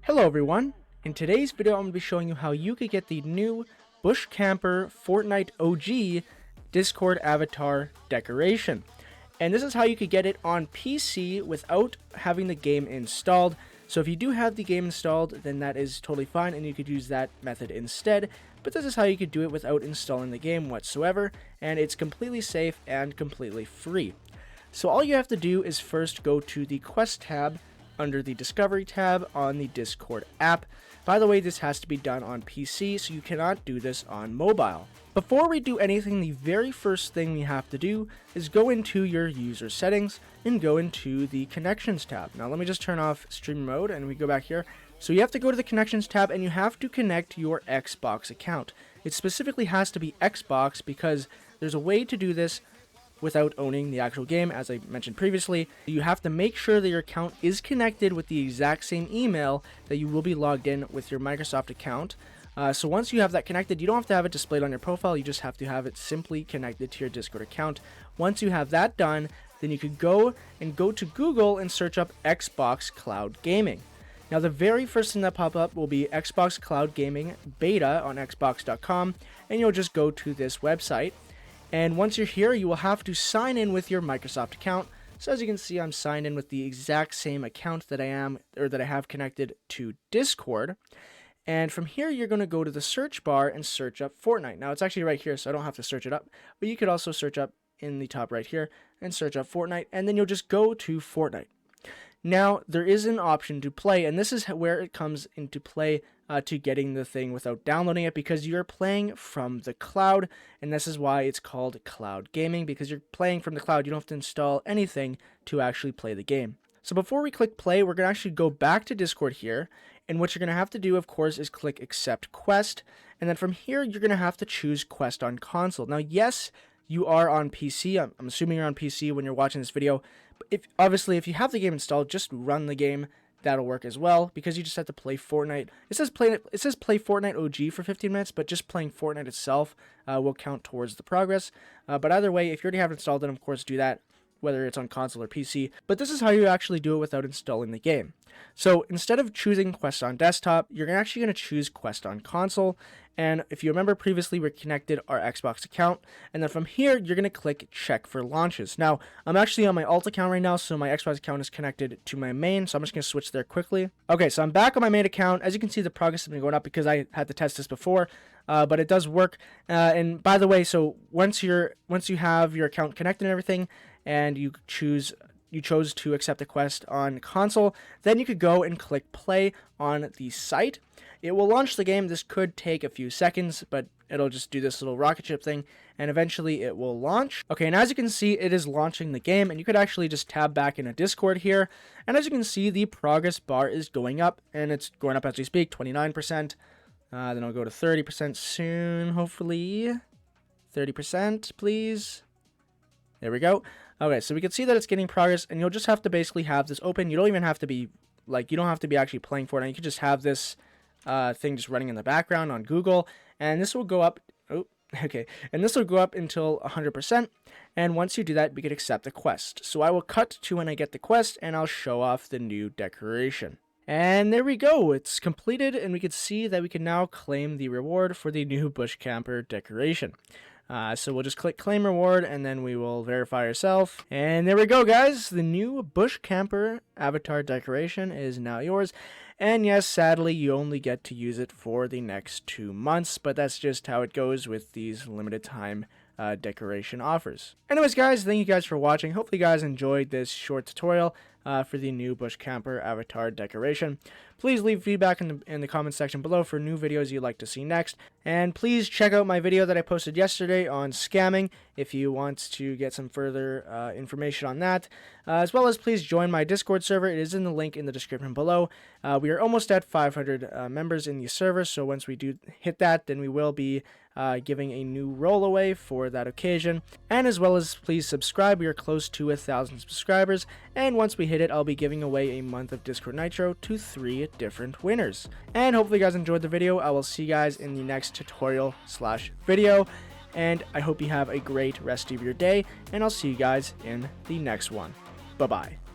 Hello everyone, in today's video I'm going to be showing you how you could get the new Bush Camper Fortnite OG Discord avatar decoration. And this is how you could get it on PC without having the game installed. So if you do have the game installed, then that is totally fine and you could use that method instead. But this is how you could do it without installing the game whatsoever, and it's completely safe and completely free. So all you have to do is first go to the Quest tab under the Discovery tab on the Discord app. By the way, this has to be done on PC, so you cannot do this on mobile. Before we do anything, the very first thing we have to do is go into your user settings and go into the Connections tab. Now let me just turn off stream mode and we go back here. So you have to go to the Connections tab and you have to connect your Xbox account. It specifically has to be Xbox because there's a way to do this without owning the actual game. As I mentioned previously, you have to make sure that your account is connected with the exact same email that you will be logged in with your Microsoft account. So once you have that connected, you don't have to have it displayed on your profile, you just have to have it simply connected to your Discord account. Once you have that done, then you could go to Google and search up Xbox Cloud Gaming. Now the very first thing that pop up will be Xbox Cloud Gaming Beta on Xbox.com, and you'll just go to this website. And once you're here, you will have to sign in with your Microsoft account. So as you can see, I'm signed in with the exact same account that I have connected to Discord. And from here, you're going to go to the search bar and search up Fortnite. Now it's actually right here, so I don't have to search it up, but you could also search up in the top right here and search up Fortnite, and then you'll just go to Fortnite. Now, there is an option to play, and this is where it comes into play to getting the thing without downloading it, because you're playing from the cloud, and this is why it's called cloud gaming, because you're playing from the cloud. You don't have to install anything to actually play the game. So before we click play, we're going to actually go back to Discord here, and what you're going to have to do, of course, is click accept quest, and then from here, you're going to have to choose quest on console. Now, yes, you are on PC. I'm assuming you're on PC when you're watching this video. But obviously, if you have the game installed, just run the game. That'll work as well, because you just have to play Fortnite. It says play Fortnite OG for 15 minutes, but just playing Fortnite itself will count towards the progress. But either way, if you already have it installed, then of course do that, whether it's on console or PC. But this is how you actually do it without installing the game. So instead of choosing Quest on desktop, you're actually going to choose Quest on console. And if you remember previously, we connected our Xbox account. And then from here, you're going to click check for launches. Now, I'm actually on my alt account right now, so my Xbox account is connected to my main. So I'm just going to switch there quickly. Okay, so I'm back on my main account. As you can see, the progress has been going up because I had to test this before. But it does work. And by the way, so once you have your account connected and everything, and you chose to accept the quest on console, then you could go and click play on the site. It will launch the game. This could take a few seconds, but it'll just do this little rocket ship thing, and eventually it will launch. Okay, and as you can see, it is launching the game, and you could actually just tab back into Discord here, and as you can see, the progress bar is going up, and it's going up as we speak, 29%. Then I'll go to 30% soon, hopefully. 30%, please. There we go. Okay, so we can see that it's getting progress, and you'll just have to basically have this open. You don't even have to be, you don't have to be actually playing Fortnite. You can just have this thing just running in the background on Google, and this will go up. Oh, okay. And this will go up until 100%, and once you do that, we can accept the quest. So I will cut to when I get the quest, and I'll show off the new decoration. And there we go, it's completed, and we can see that we can now claim the reward for the new Bush Camper decoration. So we'll just click claim reward, and then we will verify ourselves. And there we go, guys. The new Bush Camper avatar decoration is now yours. And yes, sadly, you only get to use it for the next 2 months, but that's just how it goes with these limited time decoration offers. Anyways, guys, thank you guys for watching. Hopefully you guys enjoyed this short tutorial for the new Bush Camper avatar decoration. Please leave feedback in the comment section below for new videos you'd like to see next. And please check out my video that I posted yesterday on scamming if you want to get some further information on that. As well as please join my Discord server. It is in the link in the description below. We are almost at 500 members in the server, so once we do hit that, then we will be giving a new role away for that occasion. And as well as please subscribe. We are close to 1,000 subscribers, and once we hit it, I'll be giving away a month of Discord Nitro to 3 different winners. And hopefully you guys enjoyed the video. I will see you guys in the next tutorial/video, and I hope you have a great rest of your day, and I'll see you guys in the next one. Bye bye.